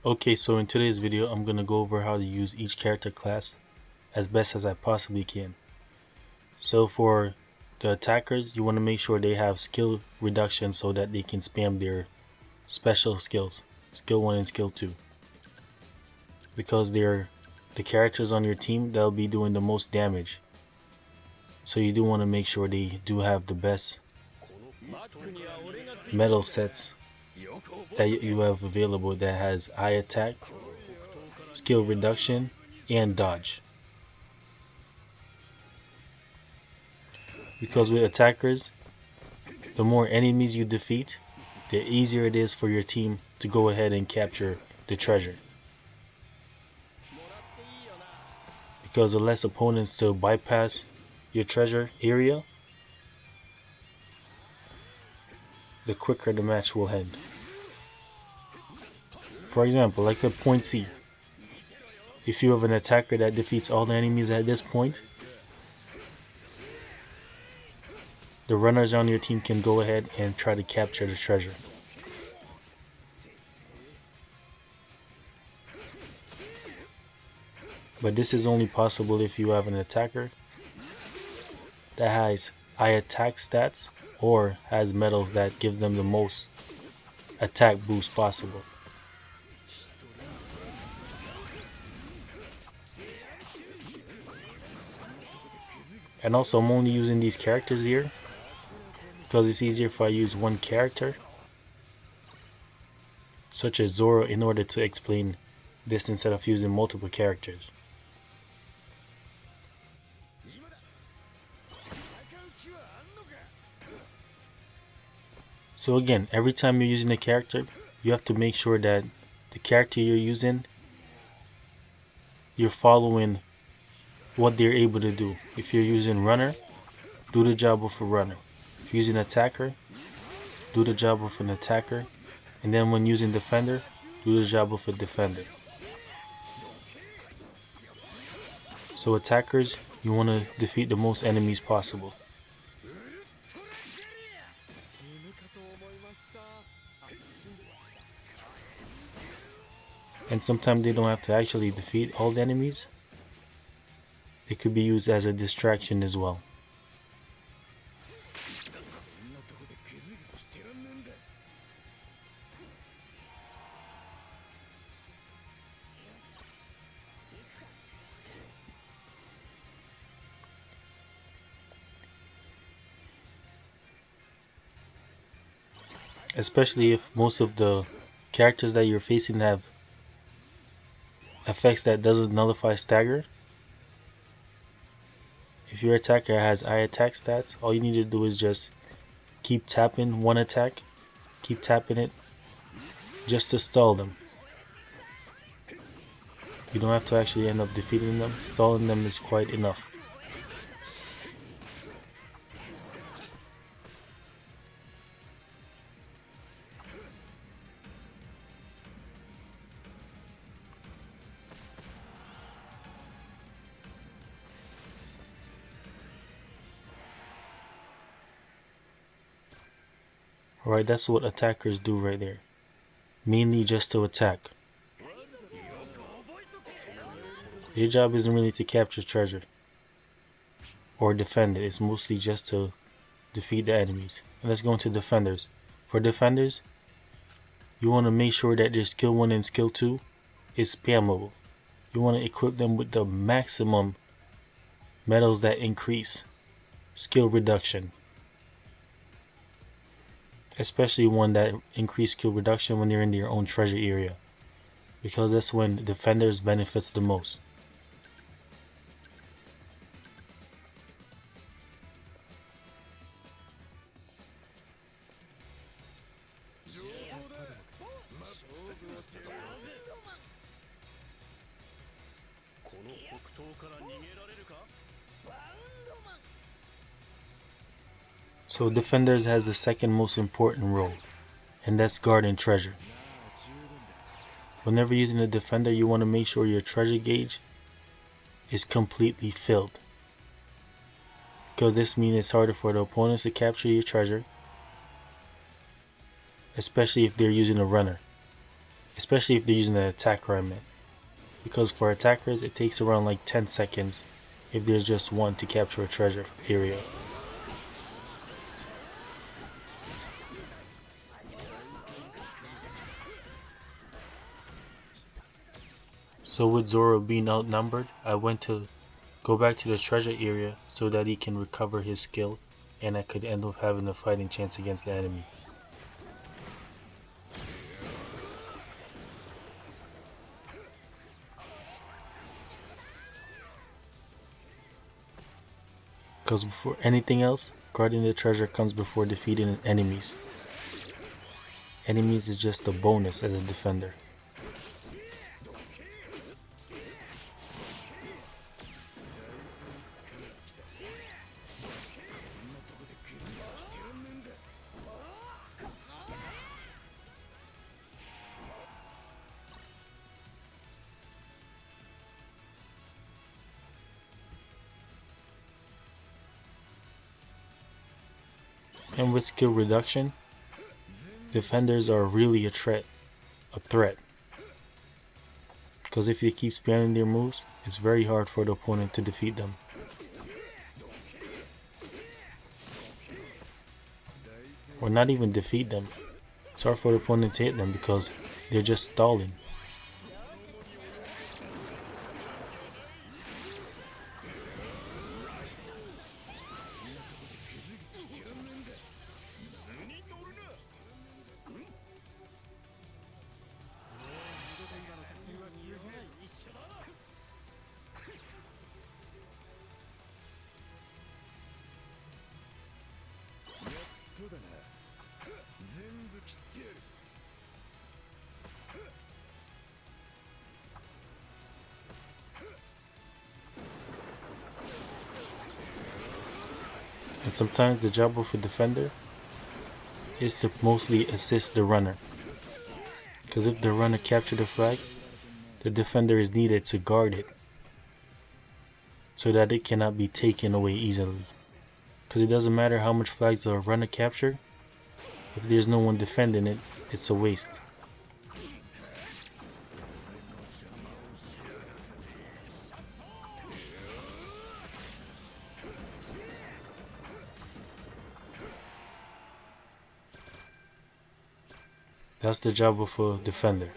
Okay, so in today's video, I'm going to go over how to use each character class as best as I possibly can. So for the attackers, you want to make sure they have skill reduction so that they can spam their special skills, skill 1 and skill 2. Because they're the characters on your team that'll be doing the most damage. So you do want to make sure they do have the best medal sets that you have available that has high attack, skill reduction, and dodge. Because with attackers, the more enemies you defeat, the easier it is for your team to go ahead and capture the treasure. Because the less opponents to bypass your treasure area, the quicker the match will end. For example, like at point C, if you have an attacker that defeats all the enemies at this point, the runners on your team can go ahead and try to capture the treasure. But this is only possible if you have an attacker that has high attack stats or has medals that give them the most attack boost possible. And also, I'm only using these characters here because it's easier if I use one character, such as Zoro, in order to explain this instead of using multiple characters. So again, every time you're using a character, you have to make sure that the character you're using, you're following what they're able to do. If you're using runner, do the job of a runner. If you're using attacker, do the job of an attacker. And then when using defender, do the job of a defender. So attackers, you want to defeat the most enemies possible. And sometimes they don't have to actually defeat all the enemies. It could be used as a distraction as well. Especially if most of the characters that you're facing have effects that doesn't nullify stagger. If your attacker has high attack stats, all you need to do is just keep tapping one attack, keep tapping it just to stall them. You don't have to actually end up defeating them. Stalling them is quite enough. Alright, that's what attackers do right there. Mainly just to attack. Your job isn't really to capture treasure or defend it. It's mostly just to defeat the enemies. And let's go into defenders. For defenders, you want to make sure that their skill 1 and skill 2 is spammable. You want to equip them with the maximum medals that increase skill reduction. Especially one that increase skill reduction when they're in their own treasure area. Because that's when defenders benefits the most. So defenders has the second most important role, and that's guarding treasure. Whenever using a defender, you want to make sure your treasure gauge is completely filled. Because this means it's harder for the opponents to capture your treasure, especially if they're using a runner. especially if they're using an attacker, I meant. Because for attackers, it takes around like 10 seconds if there's just one to capture a treasure area. So with Zoro being outnumbered, I went to go back to the treasure area so that he can recover his skill and I could end up having a fighting chance against the enemy. Because before anything else, guarding the treasure comes before defeating enemies. Enemies is just a bonus as a defender. And with skill reduction, defenders are really a threat. Because if they keep spamming their moves, it's very hard for the opponent to defeat them. Or not even defeat them. It's hard for the opponent to hit them because they're just stalling. And sometimes the job of a defender is to mostly assist the runner. Because if the runner captures the flag, the defender is needed to guard it so that it cannot be taken away easily. Because it doesn't matter how much flags the runner captured, if there's no one defending it, it's a waste. That's the job of a defender.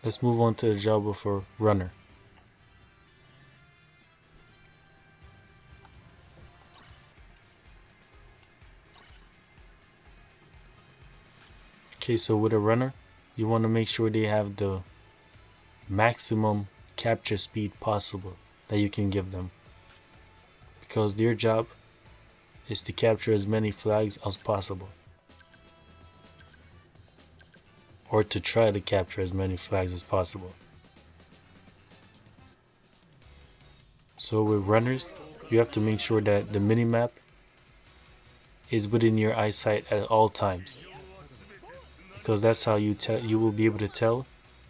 Let's move on to the job of a runner. Okay, so with a runner, you want to make sure they have the maximum capture speed possible that you can give them. Because their job is to capture as many flags as possible. Or to try to capture as many flags as possible. So with runners, you have to make sure that the minimap is within your eyesight at all times. Because that's how you will be able to tell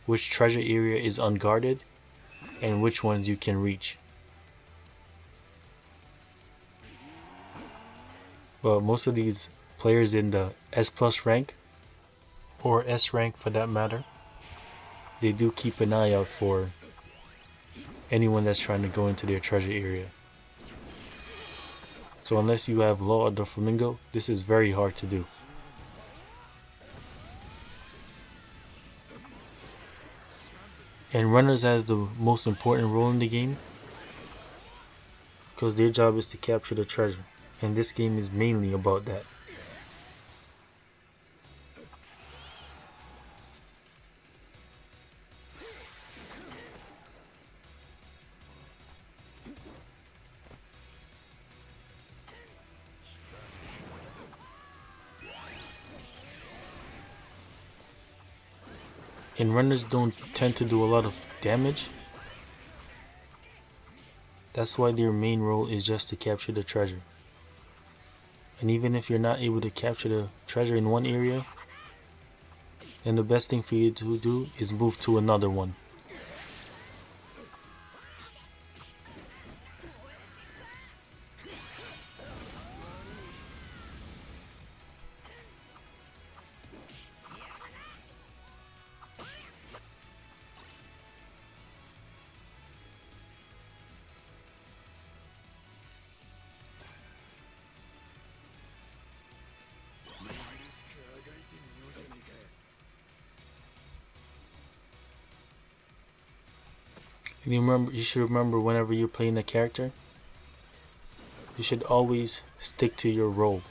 which treasure area is unguarded and which ones you can reach. But most of these players in the S plus rank, or S rank for that matter, they do keep an eye out for anyone that's trying to go into their treasure area. So unless you have Law of the Flamingo, this is very hard to do. And runners have the most important role in the game because their job is to capture the treasure. And this game is mainly about that. And runners don't tend to do a lot of damage. That's why their main role is just to capture the treasure. And even if you're not able to capture the treasure in one area, then the best thing for you to do is move to another one. You should remember whenever you're playing a character, you should always stick to your role.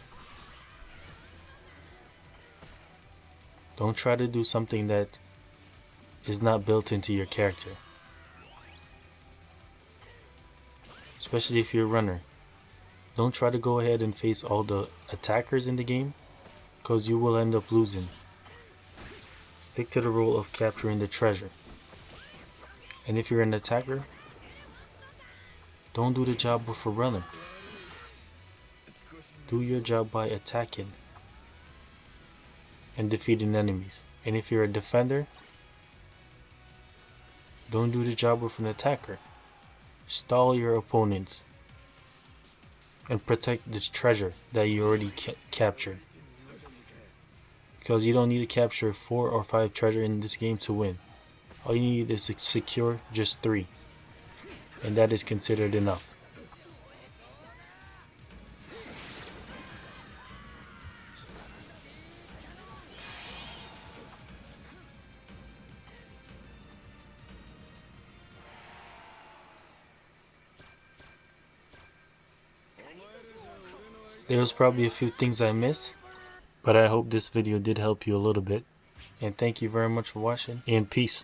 Don't try to do something that is not built into your character. Especially if you're a runner. Don't try to go ahead and face all the attackers in the game, because you will end up losing. Stick to the role of capturing the treasure. And if you're an attacker, don't do the job with a runner. Do your job by attacking and defeating enemies. And if you're a defender, don't do the job with an attacker. Stall your opponents and protect this treasure that you already captured. Because you don't need to capture 4 or 5 treasure in this game to win. All you need is to secure just 3. And that is considered enough. There was probably a few things I missed, but I hope this video did help you a little bit. And thank you very much for watching, and peace.